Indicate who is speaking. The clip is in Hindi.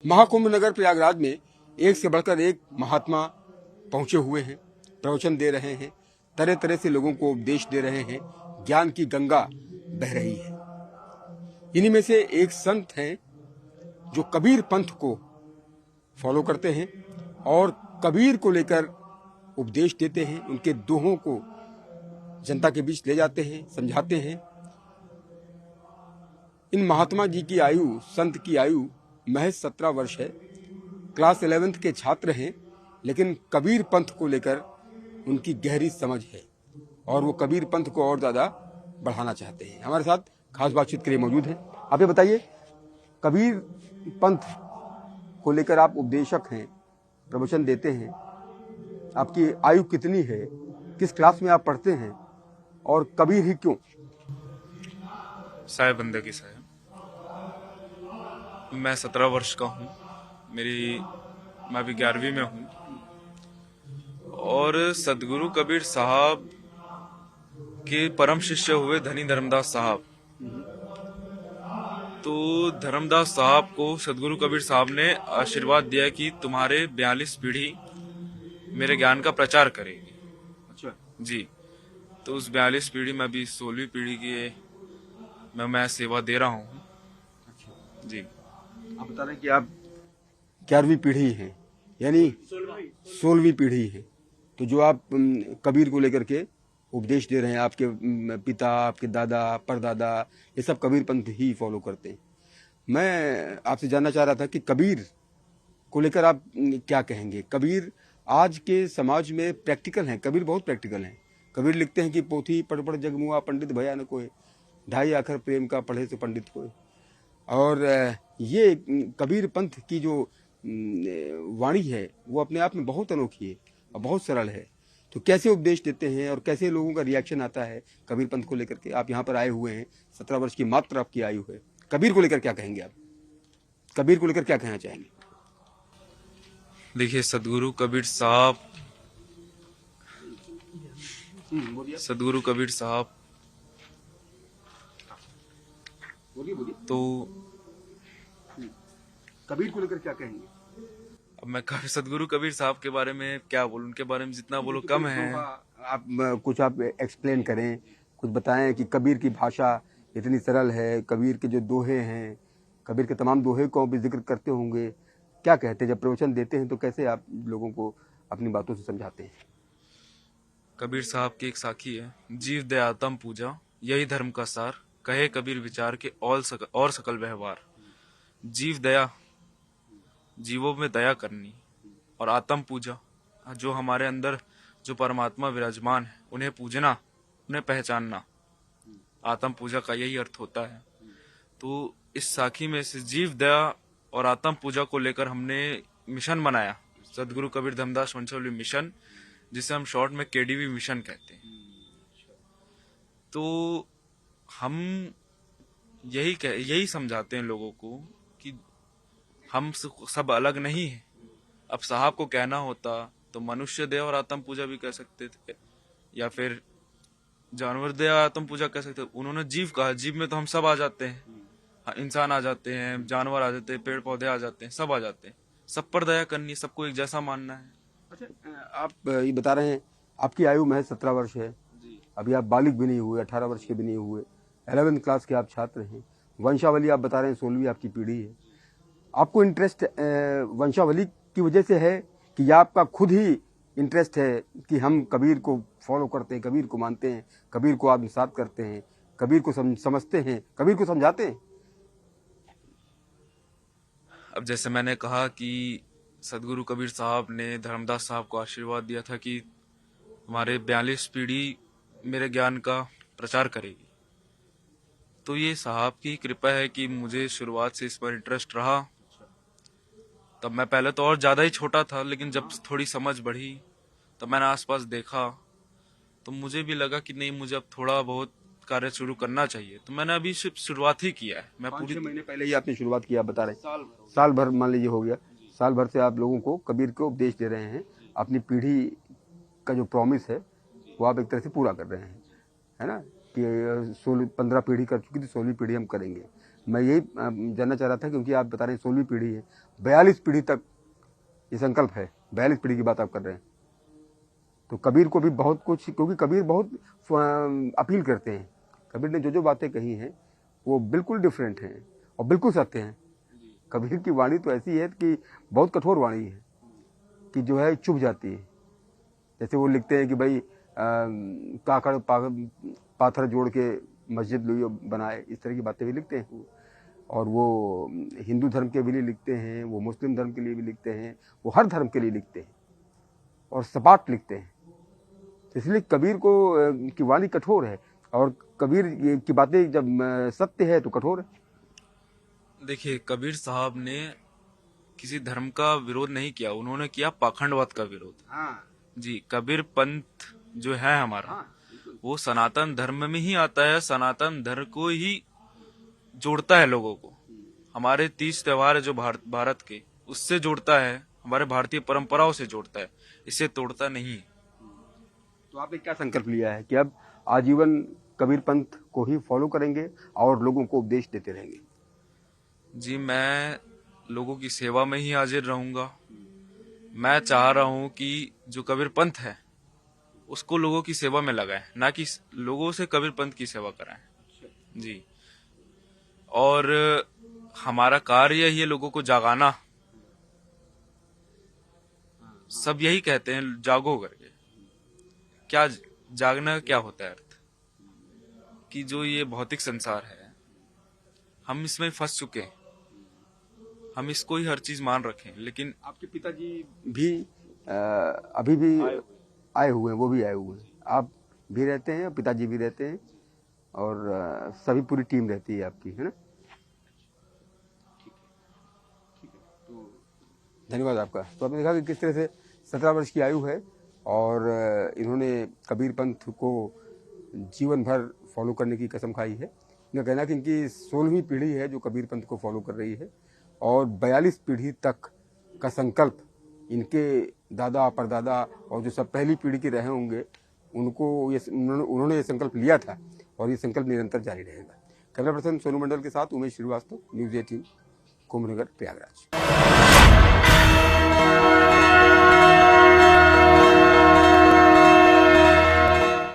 Speaker 1: महाकुंभ नगर प्रयागराज में एक से बढ़कर एक महात्मा पहुंचे हुए हैं, प्रवचन दे रहे हैं, तरह तरह से लोगों को उपदेश दे रहे हैं, ज्ञान की गंगा बह रही है। इन्हीं में से एक संत हैं जो कबीर पंथ को फॉलो करते हैं और कबीर को लेकर उपदेश देते हैं, उनके दोहों को जनता के बीच ले जाते हैं, समझाते हैं। इन महात्मा जी की आयु, संत की आयु महज 17 वर्ष है। क्लास 11th के छात्र हैं, लेकिन कबीर पंथ को लेकर उनकी गहरी समझ है और वो कबीर पंथ को और ज़्यादा बढ़ाना चाहते हैं। हमारे साथ खास बातचीत के लिए मौजूद हैं। आप ये बताइए, कबीर पंथ को लेकर आप उपदेशक हैं, प्रवचन देते हैं, आपकी आयु कितनी है, किस क्लास में आप पढ़ते हैं और कबीर ही क्यों?
Speaker 2: साहेब बंदगी साहेब, मैं 17 वर्ष का हूँ। मैं अभी 11वीं में हूँ और सदगुरु कबीर साहब के परम शिष्य हुए धनी धर्मदास साहब। तो धर्मदास साहब को सदगुरु कबीर साहब ने आशीर्वाद दिया कि तुम्हारे 42 पीढ़ी मेरे ज्ञान का प्रचार करेगी।
Speaker 1: अच्छा
Speaker 2: जी, तो उस 42 पीढ़ी में अभी 16वीं पीढ़ी की मैं सेवा दे रहा हूँ।
Speaker 1: अच्छा
Speaker 2: जी,
Speaker 1: आप बता रहे हैं कि आप 11वीं पीढ़ी हैं, यानी 16वीं पीढ़ी है। तो जो आप कबीर को लेकर के उपदेश दे रहे हैं, आपके पिता, आपके दादा, परदादा, ये सब कबीर पंथ ही फॉलो करते हैं। मैं आपसे जानना चाह रहा था कि कबीर को लेकर आप क्या कहेंगे? कबीर आज के समाज में प्रैक्टिकल हैं, कबीर बहुत प्रैक्टिकल हैं। कबीर लिखते हैं कि पोथी पढ़ पढ़ जगमुआ पंडित भया न कोय, ढाई आखर प्रेम का पढ़े तो पंडित कोय। और ये कबीर पंथ की जो वाणी है वो अपने आप में बहुत अनोखी है और बहुत सरल है। तो कैसे उपदेश देते हैं और कैसे लोगों का रिएक्शन आता है कबीर पंथ को लेकर के? आप यहाँ पर आए हुए हैं, 17 वर्ष की मात्र आपकी आयु है। कबीर को लेकर क्या कहेंगे आप? कबीर को लेकर क्या कहना चाहेंगे?
Speaker 2: देखिए, सदगुरु कबीर साहब तो
Speaker 1: कबीर को लेकर क्या कहेंगे?
Speaker 2: अब मैं सदगुरु कबीर साहब के बारे में क्या बोलूं, उनके बारे में जितना बोलो कम है।
Speaker 1: आप कुछ आप एक्सप्लेन करें, कुछ बताएं कि कबीर की भाषा इतनी सरल है, कबीर के जो दोहे हैं, कबीर के तमाम दोहे को भी जिक्र करते होंगे। क्या कहते हैं जब प्रवचन देते हैं, तो कैसे आप लोगों को अपनी बातों से समझाते हैं?
Speaker 2: कबीर साहब की एक साखी है, जीव दयातम पूजा यही धर्म का सार, कहे कबीर विचार के और सकल व्यवहार। जीव दया, जीवों में दया करनी, और आत्म पूजा, जो हमारे अंदर जो परमात्मा विराजमान है उन्हें पूजना, उन्हें पहचानना। आत्म पूजा का यही अर्थ होता है। तो इस साखी में से जीव दया और आत्म पूजा को लेकर हमने मिशन बनाया, सदगुरु कबीर धर्मदास वंशावली मिशन, जिसे हम शॉर्ट में केडीवी मिशन कहते हैं। तो हम यही समझाते हैं लोगों को कि हम सब अलग नहीं है। अब साहब को कहना होता तो मनुष्य देह और आत्म पूजा भी कह सकते थे, या फिर जानवर देह आत्म पूजा कह सकते थे। उन्होंने जीव कहा, जीव में तो हम सब आ जाते हैं। इंसान आ जाते हैं, जानवर आ जाते हैं, पेड़ पौधे आ जाते हैं, सब आ जाते हैं। सब पर दया करनी है, सबको एक जैसा मानना है।
Speaker 1: अच्छा, आप ये बता रहे हैं आपकी आयु महज 17 वर्ष है, अभी आप बालिग भी नहीं हुए, 18 वर्ष के भी नहीं हुए, 11th क्लास के आप छात्र हैं। वंशावली आप बता रहे हैं 16वीं आपकी पीढ़ी है। आपको इंटरेस्ट वंशावली की वजह से है कि या आपका खुद ही इंटरेस्ट है कि हम कबीर को फॉलो करते हैं, कबीर को मानते हैं, कबीर को आत्मसात करते हैं, कबीर को समझते हैं, कबीर को समझाते हैं?
Speaker 2: अब जैसे मैंने कहा कि सदगुरु कबीर साहब ने धर्मदास साहब को आशीर्वाद दिया था कि हमारे 42 पीढ़ी मेरे ज्ञान का प्रचार करेगी। तो ये साहब की कृपा है कि मुझे शुरुआत से इस पर इंटरेस्ट रहा। तब मैं पहले तो और ज्यादा ही छोटा था, लेकिन जब थोड़ी समझ बढ़ी तब मैंने आसपास देखा तो मुझे भी लगा कि नहीं, मुझे अब थोड़ा बहुत कार्य शुरू करना चाहिए। तो मैंने अभी सिर्फ शुरुआत ही किया है। मैं
Speaker 1: 5-6 महीने पहले ही आपने शुरुआत किया, बता रहे हैं साल भर मान लीजिए हो गया। साल भर से आप लोगों को कबीर को उपदेश दे रहे हैं। अपनी पीढ़ी का जो प्रॉमिस है वो आप एक तरह से पूरा कर रहे हैं, है ना? कि 15 पीढ़ी कर चुकी थी, 16वीं पीढ़ी हम करेंगे। मैं यही जानना चाह रहा था, क्योंकि आप बता रहे हैं 16वीं पीढ़ी है, 42 पीढ़ी तक ये संकल्प है, 42 पीढ़ी की बात आप कर रहे हैं। तो कबीर को भी बहुत कुछ, क्योंकि कबीर बहुत अपील करते हैं, कबीर ने जो जो बातें कही हैं वो बिल्कुल डिफरेंट हैं और बिल्कुल सत्य हैं। कबीर की वाणी तो ऐसी है कि बहुत कठोर वाणी है कि जो है चुभ जाती है। जैसे वो लिखते हैं कि भाई काकड़ पाथर जोड़ के मस्जिद लोई बनाए, इस तरह की बातें भी लिखते हैं। और वो हिंदू धर्म के लिए लिखते हैं, वो मुस्लिम धर्म के लिए भी लिखते हैं, वो हर धर्म के लिए लिखते हैं और सपाट लिखते हैं। तो इसलिए कबीर को की वाणी कठोर है, और कबीर की बातें जब सत्य है तो कठोर है।
Speaker 2: देखिए, कबीर साहब ने किसी धर्म का विरोध नहीं किया, उन्होंने किया पाखंडवाद का विरोध।
Speaker 1: हाँ
Speaker 2: जी, कबीर पंथ जो है हमारा,
Speaker 1: हाँ
Speaker 2: वो सनातन धर्म में ही आता है, सनातन धर्म को ही जोड़ता है लोगों को। हमारे 30 त्योहार है जो भारत के, उससे जोड़ता है, हमारे भारतीय परंपराओं से जोड़ता है, इसे तोड़ता नहीं है।
Speaker 1: तो आपने क्या संकल्प लिया है कि अब आजीवन कबीर पंथ को ही फॉलो करेंगे और लोगों को उपदेश देते रहेंगे?
Speaker 2: जी, मैं लोगों की सेवा में ही हाजिर रहूंगा। मैं चाह रहा हूं कि जो कबीर पंथ है उसको लोगों की सेवा में लगाएं, ना कि लोगों से कबीर पंथ की सेवा कराएं। जी, और हमारा कार्य यही है लोगों को जगाना। सब यही कहते हैं जागो करके, क्या जागना का क्या होता है अर्थ? कि जो ये भौतिक संसार है हम इसमें फंस चुके हैं, हम इसको ही हर चीज मान रखे हैं। लेकिन
Speaker 1: आपके पिताजी भी अभी भी आए हुए हैं, वो भी आए हुए हैं, आप भी रहते हैं, पिताजी भी रहते हैं, और सभी पूरी टीम रहती है आपकी, है ना? तो धन्यवाद आपका। तो आपने देखा कि किस तरह से 17 वर्ष की आयु है और इन्होंने कबीर पंथ को जीवन भर फॉलो करने की कसम खाई है। इनका कहना है कि इनकी 16वीं पीढ़ी है जो कबीर पंथ को फॉलो कर रही है, और 42 पीढ़ी तक का संकल्प इनके दादा परदादा और जो सब पहली पीढ़ी के रहे होंगे उनको उन्होंने ये संकल्प लिया था, और ये संकल्प निरंतर जारी रहेगा। कैमरा पर्सन सोनू मंडल के साथ उमेश श्रीवास्तव, न्यूज़ 18, कुंभनगर, प्रयागराज।